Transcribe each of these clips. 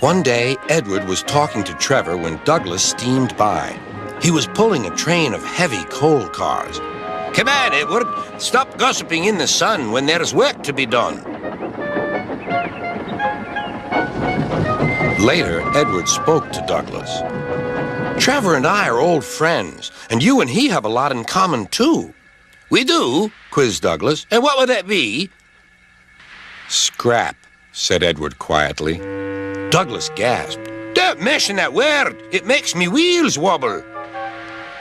One day, Edward was talking to Trevor when Douglas steamed by. He was pulling a train of heavy coal cars. "Come on, Edward. Stop gossiping in the sun when there's work to be done." Later, Edward spoke to Douglas. "Trevor and I are old friends, and you and he have a lot in common, too." "We do?" quizzed Douglas. "And what would that be?" "Scrap," said Edward quietly. Douglas gasped. "Don't mention that word. It makes me wheels wobble."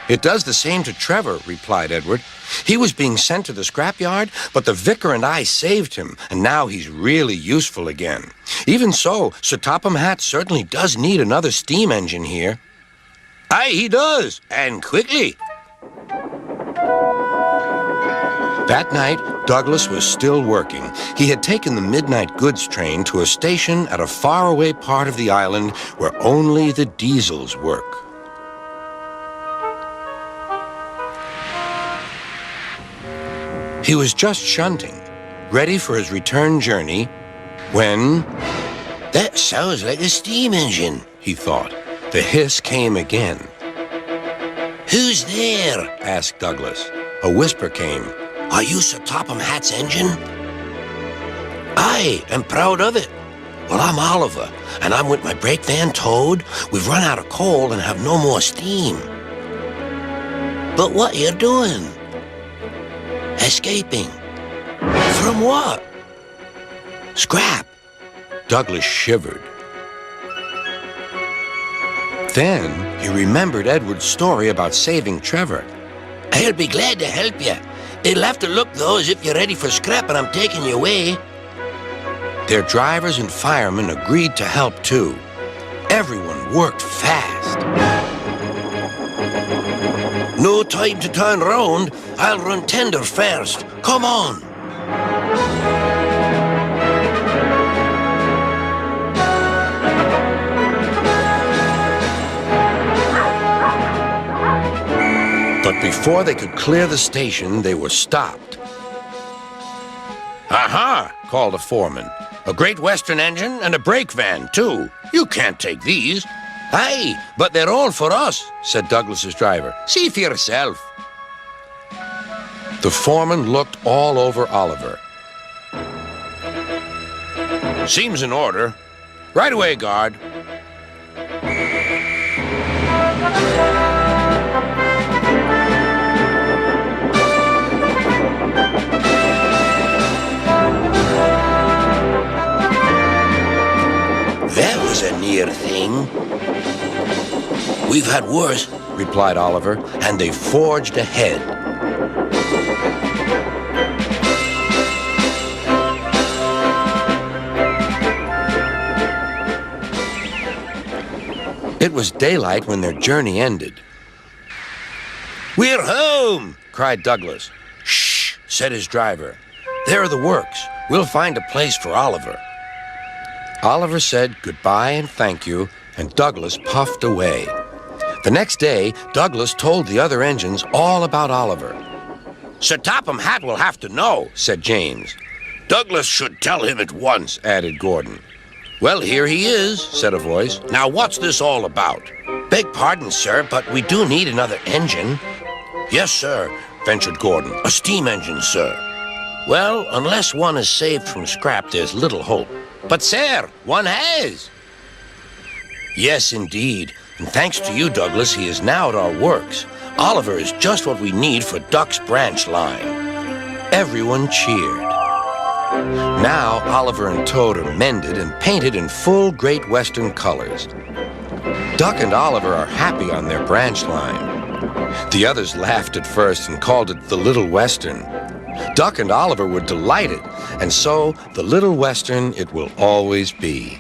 "It does the same to Trevor," replied Edward. "He was being sent to the scrapyard, but the vicar and I saved him, and now he's really useful again. Even so, Sir Topham Hatt certainly does need another steam engine here." "Aye, he does, and quickly." That night, Douglas was still working. He had taken the midnight goods train to a station at a faraway part of the island where only the diesels work. He was just shunting, ready for his return journey, when... "That sounds like a steam engine," he thought. The hiss came again. "Who's there?" asked Douglas. A whisper came. "Are you Sir Topham Hatt's engine?" "Aye, and proud of it. Well, I'm Oliver, and I'm with my brake van towed. We've run out of coal and have no more steam." "But what are you doing?" "Escaping." "From what?" "Scrap." Douglas shivered. Then he remembered Edward's story about saving Trevor. "I'll be glad to help you. It'll have to look, though, as if you're ready for scrap and I'm taking you away." Their drivers and firemen agreed to help, too. Everyone worked fast. "No time to turn round. I'll run tender first. Come on." But before they could clear the station, they were stopped. "Aha!" called a foreman. "A Great Western engine and a brake van, too. You can't take these." "Aye, but they're all for us," said Douglas's driver. "See for yourself." The foreman looked all over Oliver. "Seems in order. Right away, guard." "That was a near thing." "We've had worse," replied Oliver, and they forged ahead. It was daylight when their journey ended. "We're home!" cried Douglas. "Shh!" said his driver. "There are the works. We'll find a place for Oliver." Oliver said goodbye and thank you, and Douglas puffed away. The next day, Douglas told the other engines all about Oliver. "Sir Topham Hatt will have to know," said James. "Douglas should tell him at once," added Gordon. "Well, here he is," said a voice. "Now, what's this all about?" "Beg pardon, sir, but we do need another engine." "Yes, sir," ventured Gordon. "A steam engine, sir." "Well, unless one is saved from scrap, there's little hope." "But, sir, one has." "Yes, indeed. And thanks to you, Douglas, he is now at our works. Oliver is just what we need for Duck's branch line." Everyone cheered. Now Oliver and Toad are mended and painted in full Great Western colors. Duck and Oliver are happy on their branch line. The others laughed at first and called it the Little Western. Duck and Oliver were delighted, and so the Little Western it will always be.